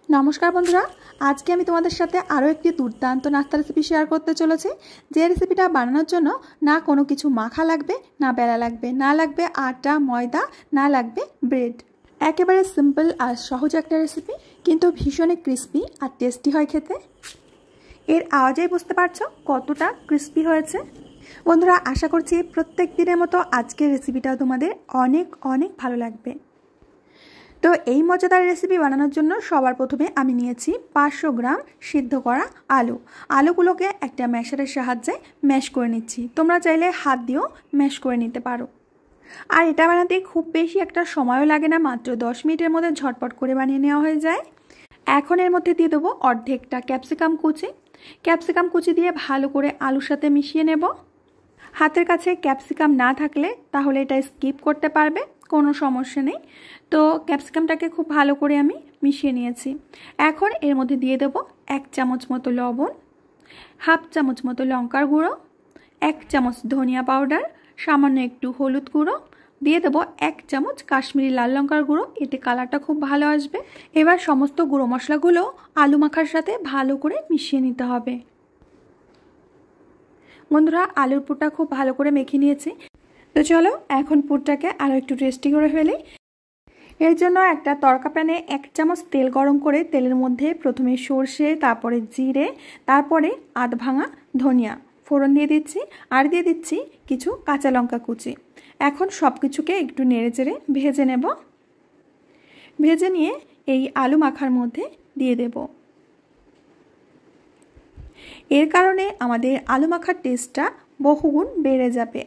नमस्कार बंधुरा आज के तुम्हारे साथे आरो एक दुर्दान्त नास्ता रेसिपि शेयर करते चलेছি যে রেসিপিটা বানানোর জন্য না কোনো কিছু মাখা লাগবে না বেলা লাগবে না লাগবে आटा ময়দা না লাগবে ব্রেড একেবারে সিম্পল আর সহজ একটা রেসিপি কিন্তু ভীষণ ক্রিস্পি আর টেস্টি হয় খেতে এর আওয়াজেই বুঝতে পারছো কতটা ক্রিস্পি হয়েছে বন্ধুরা আশা করছি প্রত্যেক দিনের মতো আজকের রেসিপিটাও তোমাদের অনেক অনেক ভালো লাগবে। तो এই মজাদার রেসিপি বানানোর জন্য সবার প্রথমে আমি নিয়েছি 500 গ্রাম সিদ্ধ করা আলু। আলুগুলোকে একটা ম্যাশারের সাহায্যে ম্যাশ করে নিচ্ছি। তোমরা চাইলে হাত দিয়েও ম্যাশ করে নিতে পারো। আর এটা বানাতে খুব বেশি একটা সময়ও লাগে না, মাত্র 10 মিনিটের মধ্যে ঝটপট করে বানিয়ে নেওয়া হয়ে যায়। এখন এর মধ্যে দিয়ে দেবো অর্ধেকটা ক্যাপসিকাম কুচি। ক্যাপসিকাম কুচি দিয়ে ভালো করে আলুর সাথে মিশিয়ে নেব। হাতের কাছে ক্যাপসিকাম না থাকলে তাহলে এটা স্কিপ করতে পারবে, কোনো সমস্যা নেই। তো ক্যাপসিকামটাকে খুব ভালো করে আমি মিশিয়ে নিয়েছি। এখন এর মধ্যে দিয়ে দেব 1 চামচ মতো লবণ, হাফ চামচ মতো লঙ্কার গুঁড়ো, 1 চামচ ধনিয়া পাউডার, সামান্য একটু হলুদ গুঁড়ো, দিয়ে দেব 1 চামচ কাশ্মীরি লাল লঙ্কার গুঁড়ো, এতে কালারটা খুব ভালো আসবে। এবার সমস্ত গুঁড়ো মশলাগুলো আলু মাখার সাথে ভালো করে মিশিয়ে নিতে হবে। বন্ধুরা আলুর পুরটা খুব ভালো করে মেখে নিয়েছি। তো চলো এখন পুরটাকে আরও একটু টেস্টি করে ফেলি। এর জন্য একটা তড়কা প্যানে 1 চামচ তেল গরম করে তেলের মধ্যে প্রথমে সর্ষে, তারপরে জিরে, তারপরে আধ ভাঙা ধনিয়া ফোড়ন দিয়ে দিচ্ছি আর দিয়ে দিচ্ছি কিছু কাঁচা লঙ্কা কুচি। এখন সব কিছুকে একটু নেড়েচেড়ে ভেজে নেব। ভেজে নিয়ে এই আলু মাখার মধ্যে দিয়ে দেব। এর কারণে আমাদের আলু মাখার টেস্টটা বহুগুণ বেড়ে যাবে।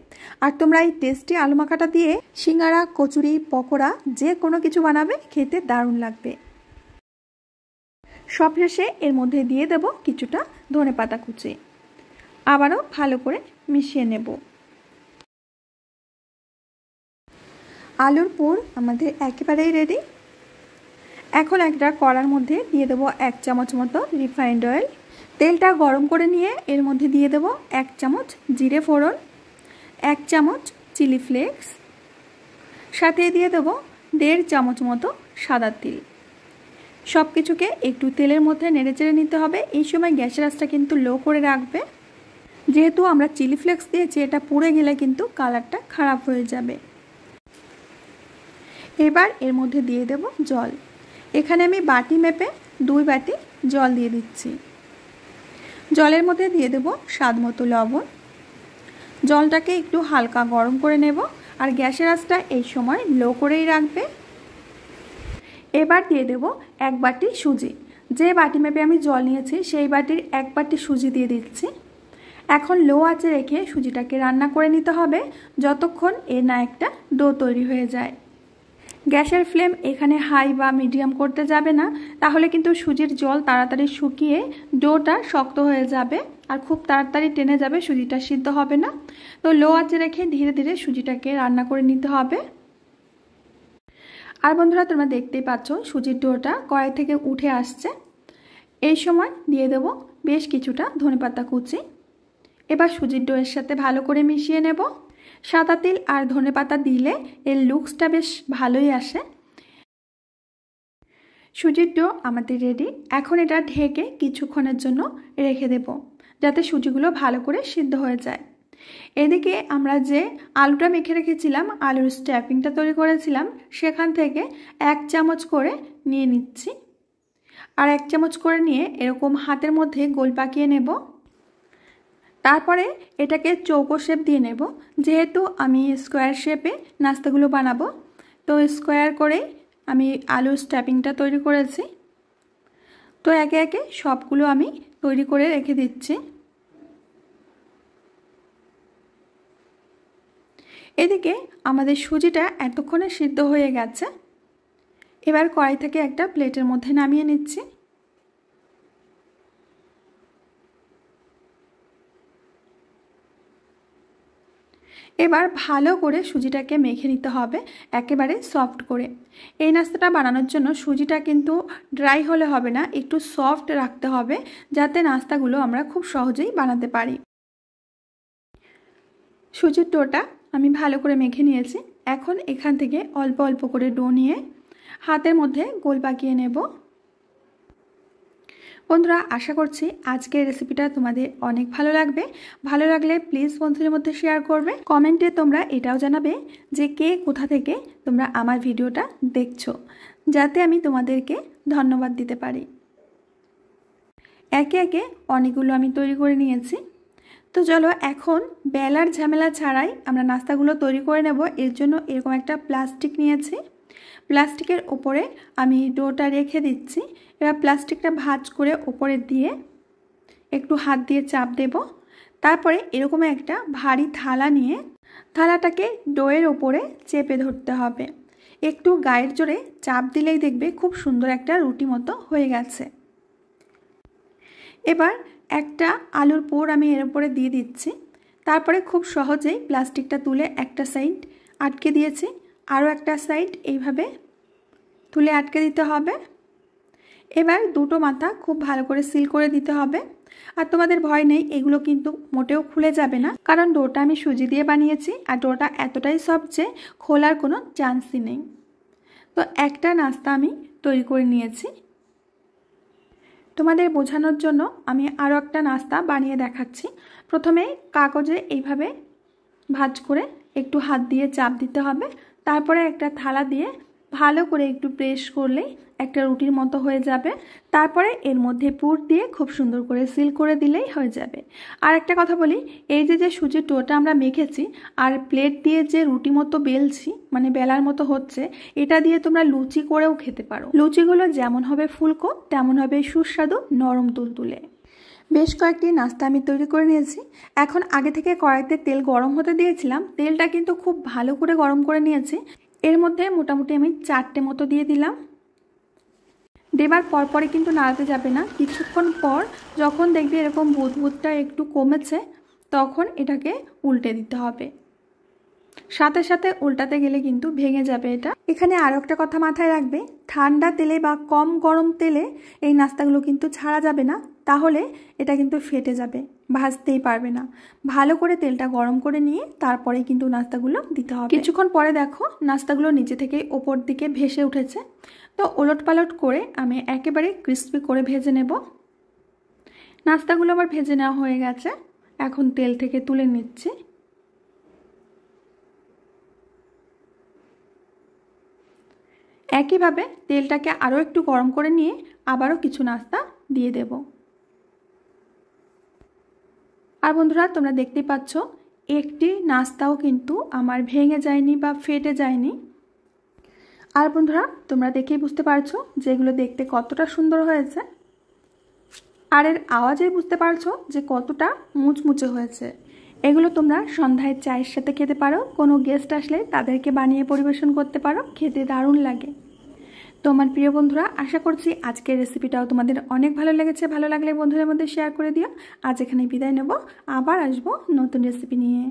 আর তোমরা এই টেস্টি আলু মাখাটা দিয়ে সিঙ্গারা, কচুরি, পকোড়া যে কোনো কিছু বানাবে, খেতে দারুণ লাগবে। সব শেষে এর মধ্যে দিয়ে দেব কিছুটা ধনেপাতা কুচি। আবারও ভালো করে মিশিয়ে নেব। আলুর পুর আমাদের একেবারেই রেডি। এখন একটা কড়ার মধ্যে দিয়ে দেব 1 চামচ মতো রিফাইন্ড অয়েল। তেলটা গরম করে নিয়ে এর মধ্যে দিয়ে দেব 1 চামচ জিরে ফোড়ন, 1 চামচ চিলি ফ্লেক্স, সাথে দিয়ে দেব 1.5 চামচ মতো সাদা তিল। সব কিছুকে একটু তেলের মধ্যে নেড়েচেড়ে নিতে হবে। এই সময় গ্যাসের আঁচটা কিন্তু লো করে রাখবে, যেহেতু আমরা চিলি ফ্লেক্স দিয়েছি, এটা পুড়ে গেলে কিন্তু কালারটা খারাপ হয়ে যাবে। এবার এর মধ্যে দিয়ে দেব জল। এখানে আমি বাটি মেপে 2 বাটি জল দিয়ে দিচ্ছি। জলের মধ্যে দিয়ে দেব স্বাদ মতো লবণ। জলটাকে একটু হালকা গরম করে নেব আর গ্যাসের আঁচটা এই সময় লো করেই রাখবে। এবার দিয়ে দেব 1 বাটি সুজি। যে বাটি মেপে আমি জল নিয়েছি সেই বাটির 1 বাটি সুজি দিয়ে দিচ্ছি। এখন লো আঁচে রেখে সুজিটাকে রান্না করে নিতে হবে যতক্ষণ এর না একটা ডো তৈরি হয়ে যায়। গ্যাসের ফ্লেম এখানে হাই বা মিডিয়াম করতে যাবে না, তাহলে কিন্তু সুজির জল তাড়াতাড়ি শুকিয়ে ডোটা শক্ত হয়ে যাবে আর খুব তাড়াতাড়ি টেনে যাবে, সুজিটা সিদ্ধ হবে না। তো লো আঁচে রেখে ধীরে ধীরে সুজিটাকে রান্না করে নিতে হবে। আর বন্ধুরা তোমরা দেখতেই পাচ্ছ সুজির ডোটা কড়াই থেকে উঠে আসছে। এই সময় দিয়ে দেব বেশ কিছুটা ধনেপাতা কুচি। এবার সুজির ডোয়ের সাথে ভালো করে মিশিয়ে নেব। সাদা তিল আর ধনেপাতা দিলে এর লুকসটা বেশ ভালোই আসে। সুজির ডো আমাদের রেডি। এখন এটা ঢেকে কিছুক্ষণের জন্য রেখে দেব, যাতে সুজিগুলো ভালো করে সিদ্ধ হয়ে যায়। এদিকে আমরা যে আলুটা মেখে রেখেছিলাম, আলুর স্ট্যাফিংটা তৈরি করেছিলাম, সেখান থেকে 1 চামচ করে নিয়ে নিচ্ছি। আর 1 চামচ করে নিয়ে এরকম হাতের মধ্যে গোল পাকিয়ে নেব। তারপরে এটাকে চৌকো শেপ দিয়ে নেব। যেহেতু আমি স্কোয়ার শেপে নাস্তাগুলো বানাবো, তো স্কোয়ার করেই আমি আলুর স্ট্যাফিংটা তৈরি করেছি। তো একে একে সবগুলো আমি তৈরি করে রেখে দিচ্ছি। এদিকে আমাদের সুজিটা এতক্ষণে সিদ্ধ হয়ে গেছে। এবার কড়াই থেকে একটা প্লেটের মধ্যে নামিয়ে নিচ্ছি। এবার ভালো করে সুজিটাকে মেখে নিতে হবে একেবারে সফট করে। এই নাস্তাটা বানানোর জন্য সুজিটা কিন্তু ড্রাই হলে হবে না, একটু সফট রাখতে হবে, যাতে নাস্তাগুলো আমরা খুব সহজেই বানাতে পারি। সুজির ডোটা আমি ভালো করে মেখে নিয়েছি। এখন এখান থেকে অল্প অল্প করে ডো নিয়ে হাতের মধ্যে গোল পাকিয়ে নেব। বন্ধুরা আশা করছি আজকের রেসিপিটা তোমাদের অনেক ভালো লাগবে। ভালো লাগলে প্লিজ বন্ধুদের মধ্যে শেয়ার করবে। কমেন্টে তোমরা এটাও জানাবে যে কে কোথা থেকে তোমরা আমার ভিডিওটা দেখছো, যাতে আমি তোমাদেরকে ধন্যবাদ দিতে পারি। একে একে অনেকগুলো আমি তৈরি করে নিয়েছি। তো চলো এখন বেলার ঝামেলা ছাড়াই আমরা নাস্তাগুলো তৈরি করে নেব। এর জন্য এরকম একটা প্লাস্টিক নিয়েছি। প্লাস্টিকের উপরে আমি ডোটা রেখে দিচ্ছি। এবার প্লাস্টিকটা ভাঁজ করে উপরে দিয়ে একটু হাত দিয়ে চাপ দেব। তারপরে এরকম একটা ভারী থালা নিয়ে থালাটাকে ডোয়ের ওপরে চেপে ধরতে হবে। একটু গায়ের জোরে চাপ দিলেই দেখবে খুব সুন্দর একটা রুটি মতো হয়ে গেছে। এবার একটা আলুর পুর আমি এর উপরে দিয়ে দিচ্ছি। তারপরে খুব সহজেই প্লাস্টিকটা তুলে একটা সাইড আটকে দিয়েছি, আরও একটা সাইড এইভাবে তুলে আটকে দিতে হবে। এবার দুটো মাথা খুব ভালো করে সিল করে দিতে হবে। আর তোমাদের ভয় নেই, এগুলো কিন্তু মোটেও খুলে যাবে না, কারণ ডোটা আমি সুজি দিয়ে বানিয়েছি আর ডোটা এতটাই সফট যে খোলার কোনো চান্সই নেই। তো একটা নাস্তা আমি তৈরি করে নিয়েছি। তোমাদের বোঝানোর জন্য আমি আরও একটা নাস্তা বানিয়ে দেখাচ্ছি। প্রথমে কাগজে এইভাবে ভাঁজ করে একটু হাত দিয়ে চাপ দিতে হবে। তারপরে একটা থালা দিয়ে ভালো করে একটু প্রেস করলেই একটা রুটির মতো হয়ে যাবে। তারপরে এর মধ্যে পুর দিয়ে খুব সুন্দর করে সিল করে দিলেই হয়ে যাবে। আর একটা কথা বলি, এই যে সুজির ডোটা আমরা মেখেছি আর প্লেট দিয়ে যে রুটি মতো বেলছি, মানে বেলার মতো হচ্ছে, এটা দিয়ে তোমরা লুচি করেও খেতে পারো। লুচিগুলো যেমন হবে ফুলকো তেমন হবে সুস্বাদু নরম তুলতুলে। বেশ কয়েকটি নাস্তা আমি তৈরি করে নিয়েছি। এখন আগে থেকে কড়াইতে তেল গরম হতে দিয়েছিলাম। তেলটা কিন্তু খুব ভালো করে গরম করে নিয়েছি। এর মধ্যে মোটামুটি আমি 4টে মতো দিয়ে দিলাম। দেবার পরপরই কিন্তু নাড়াতে যাবে না। কিছুক্ষণ পর যখন দেখবে এরকম বুদবুদটা একটু কমেছে, তখন এটাকে উল্টে দিতে হবে। সাথে সাথে উল্টাতে গেলে কিন্তু ভেঙে যাবে এটা। এখানে আরও একটা কথা মাথায় রাখবে, ঠান্ডা তেলে বা কম গরম তেলে এই নাস্তাগুলো কিন্তু ছাড়া যাবে না, তাহলে এটা কিন্তু ফেটে যাবে, ভাজতেই পারবে না। ভালো করে তেলটা গরম করে নিয়ে তারপরে কিন্তু নাস্তাগুলো দিতে হবে। কিছুক্ষণ পরে দেখো নাস্তাগুলো নিচে থেকে ওপর দিকে ভেসে উঠেছে। তো ওলট পালট করে আমি একেবারে ক্রিস্পি করে ভেজে নেব। নাস্তাগুলো আবার ভেজে নেওয়া হয়ে গেছে, এখন তেল থেকে তুলে নিচ্ছি। একইভাবে তেলটাকে আরও একটু গরম করে নিয়ে আবারও কিছু নাস্তা দিয়ে দেব। আর বন্ধুরা তোমরা দেখতেই পাচ্ছ একটি নাস্তাও কিন্তু আমার ভেঙে যায়নি বা ফেটে যায়নি। আর বন্ধুরা তোমরা দেখেই বুঝতে পারছো যে এগুলো দেখতে কতটা সুন্দর হয়েছে, আর এর আওয়াজেই বুঝতে পারছো যে কতটা মুচমুচে হয়েছে। এগুলো তোমরা সন্ধ্যায় চায়ের সাথে খেতে পারো, কোনো গেস্ট আসলে তাদেরকে বানিয়ে পরিবেশন করতে পারো, খেতে দারুণ লাগে। তো আমার প্রিয় বন্ধুরা, আশা করছি আজকের রেসিপিটাও তোমাদের অনেক ভালো লেগেছে। ভালো লাগলে বন্ধুদের মধ্যে শেয়ার করে দিও। আজ এখানে বিদায় নেব, আবার আসবো নতুন রেসিপি নিয়ে।